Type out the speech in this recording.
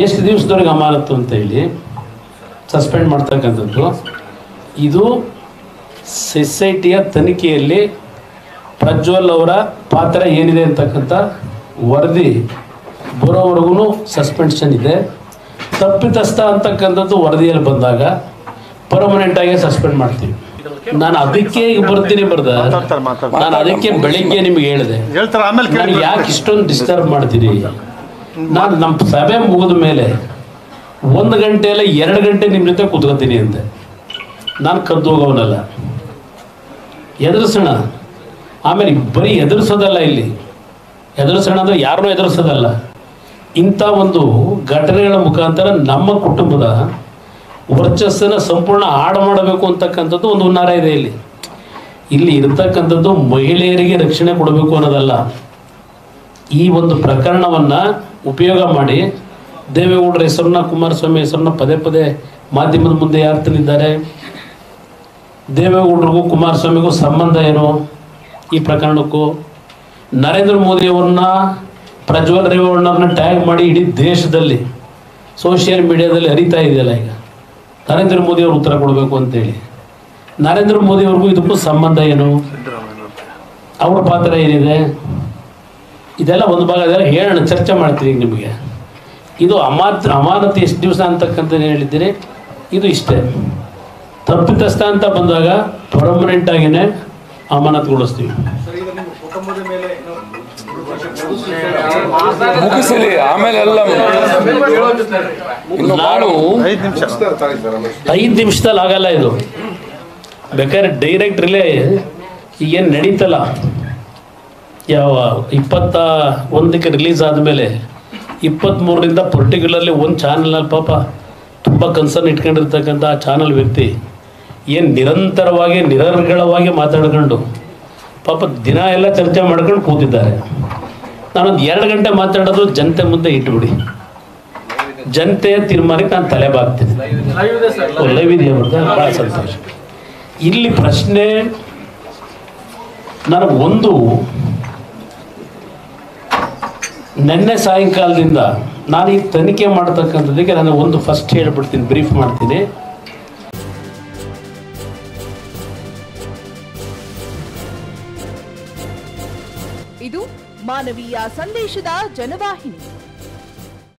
ಎಷ್ಟು ದಿವಸದವರೆಗೆ ಅಮಾನತ್ತು ಅಂತ ಹೇಳಿ ಸಸ್ಪೆಂಡ್ ಮಾಡ್ತಕ್ಕಂಥದ್ದು. ಇದು ಸೊಸೈಟಿಯ ತನಿಖೆಯಲ್ಲಿ ಪ್ರಜ್ವಲ್ ಅವರ ಪಾತ್ರ ಏನಿದೆ ಅಂತಕ್ಕಂಥ ವರದಿ ಬರೋವರೆಗೂ ಸಸ್ಪೆನ್ಷನ್ ಇದೆ. ತಪ್ಪಿತಸ್ಥ ಅಂತಕ್ಕಂಥದ್ದು ವರದಿಯಲ್ಲಿ ಬಂದಾಗ ಪರ್ಮನೆಂಟಾಗಿ ಸಸ್ಪೆಂಡ್ ಮಾಡ್ತೀವಿ. ನಾನು ಅದಕ್ಕೆ ಬರ್ದ ನಾನು ಅದಕ್ಕೆ ಬೆಳಿಗ್ಗೆ ನಿಮ್ಗೆ ಹೇಳಿದೆ, ನನಗೆ ಯಾಕೆ ಇಷ್ಟೊಂದು ಡಿಸ್ಟರ್ಬ್ ಮಾಡ್ತೀರಿ, ನಾನು ನಮ್ಮ ಸಭೆ ಮುಗಿದ ಮೇಲೆ 1 ಗಂಟೆ ಅಲ್ಲ 2 ಗಂಟೆ ನಿಮ್ಮ ಜೊತೆ ಕೂತ್ಕೊತೀನಿ ಅಂತೆ. ನಾನು ಕದ್ದು ಹೋಗೋನಲ್ಲ, ಎದುರಿಸೋಣ. ಆಮೇಲೆ ಬರೀ ಎದುರಿಸೋದಲ್ಲ, ಇಲ್ಲಿ ಎದುರಿಸೋಣ ಅಂದರೆ ಯಾರನ್ನೂ ಎದುರಿಸೋದಲ್ಲ. ಇಂಥ ಒಂದು ಘಟನೆಗಳ ಮುಖಾಂತರ ನಮ್ಮ ಕುಟುಂಬದ ವರ್ಚಸ್ಸನ್ನು ಸಂಪೂರ್ಣ ಹಾಡು ಮಾಡಬೇಕು ಅಂತಕ್ಕಂಥದ್ದು ಒಂದು ಹುನ್ನಾರ ಇದೆ. ಇಲ್ಲಿ ಇರತಕ್ಕಂಥದ್ದು ಮಹಿಳೆಯರಿಗೆ ರಕ್ಷಣೆ ಕೊಡಬೇಕು ಅನ್ನೋದಲ್ಲ. ಈ ಒಂದು ಪ್ರಕರಣವನ್ನು ಉಪಯೋಗ ಮಾಡಿ ದೇವೇಗೌಡರ ಹೆಸರನ್ನ, ಕುಮಾರಸ್ವಾಮಿ ಹೆಸರನ್ನ ಪದೇ ಪದೇ ಮಾಧ್ಯಮದ ಮುಂದೆ ಯಾರು ತಂದಿದ್ದಾರೆ? ದೇವೇಗೌಡರಿಗೂ ಕುಮಾರಸ್ವಾಮಿಗೂ ಸಂಬಂಧ ಏನು ಈ ಪ್ರಕರಣಕ್ಕೂ? ನರೇಂದ್ರ ಮೋದಿಯವ್ರನ್ನ, ಪ್ರಜ್ವಲ್ ರೇವಣ್ಣವ್ರನ್ನ ಟ್ಯಾಗ್ ಮಾಡಿ ಇಡೀ ದೇಶದಲ್ಲಿ ಸೋಷಿಯಲ್ ಮೀಡಿಯಾದಲ್ಲಿ ಹರಿತಾ ಇದೆಯಲ್ಲ. ಈಗ ನರೇಂದ್ರ ಮೋದಿಯವರು ಉತ್ತರ ಕೊಡಬೇಕು ಅಂತೇಳಿ. ನರೇಂದ್ರ ಮೋದಿಯವ್ರಿಗೂ ಇದಕ್ಕೂ ಸಂಬಂಧ ಏನು? ಅವ್ರ ಪಾತ್ರ ಏನಿದೆ? ಇದೆಲ್ಲ ಒಂದು ಭಾಗ ಅದೆಲ್ಲ ಹೇಳೋಣ, ಚರ್ಚೆ ಮಾಡ್ತೀನಿ ನಿಮಗೆ. ಇದು ಅಮಾನತು ಎಷ್ಟು ದಿವಸ ಅಂತಕ್ಕಂಥ ಹೇಳಿದ್ದೀರಿ, ಇದು ಇಷ್ಟೇ. ತಪ್ಪಿತಸ್ಥ ಅಂತ ಬಂದಾಗ ಪರ್ಮನೆಂಟ್ ಆಗಿನೇ ಅಮಾನತುಗೊಳಿಸ್ತೀವಿ. ನಾನು 5 ನಿಮಿಷದಲ್ಲಿ ಆಗಲ್ಲ ಇದು. ಬೇಕಾದ್ರೆ ಡೈರೆಕ್ಟ್ ರಿಲೇ ಈಗೇನು ನಡೀತಲ್ಲ, ಯಾವ 21ಕ್ಕೆ ರಿಲೀಸ್ ಆದಮೇಲೆ 23ರಿಂದ ಪರ್ಟಿಕ್ಯುಲರ್ಲಿ ಒಂದು ಚಾನಲ್ನಲ್ಲಿ ಪಾಪ ತುಂಬ ಕನ್ಸರ್ನ್ ಇಟ್ಕೊಂಡಿರ್ತಕ್ಕಂಥ ಆ ಚಾನಲ್ ವ್ಯಕ್ತಿ ಏನು ನಿರಂತರವಾಗಿ ನಿರರ್ಗಳವಾಗಿ ಮಾತಾಡ್ಕೊಂಡು ಪಾಪ ದಿನ ಎಲ್ಲ ಚರ್ಚೆ ಮಾಡ್ಕೊಂಡು ಕೂತಿದ್ದಾರೆ. ನಾನೊಂದು 2 ಗಂಟೆ ಮಾತಾಡೋದು ಜನತೆ ಮುಂದೆ ಇಟ್ಬಿಡಿ, ಜನತೆಯ ತೀರ್ಮಾನಕ್ಕೆ ನಾನು ತಲೆ ಬಾಗ್ತೀನಿ. ಲೈವ್ ಇದೆಯಾ ಬರ್ತಾ? ಭಾಳ ಸಂತೋಷ. ಇಲ್ಲಿ ಪ್ರಶ್ನೆ ನನಗೊಂದು, ನಿನ್ನೆ ಸಾಯಂಕಾಲದಿಂದ ನಾನು ಈ ತನಿಖೆ ಮಾಡ್ತಕ್ಕಂಥದ್ದಕ್ಕೆ ನಾನು ಒಂದು ಫಸ್ಟ್ ಹೇಳ್ಬಿಡ್ತೀನಿ, ಬ್ರೀಫ್ ಮಾಡ್ತೀನಿ. ಇದು ಮಾನವೀಯ ಸಂದೇಶದ ಜನವಾಹಿನಿ.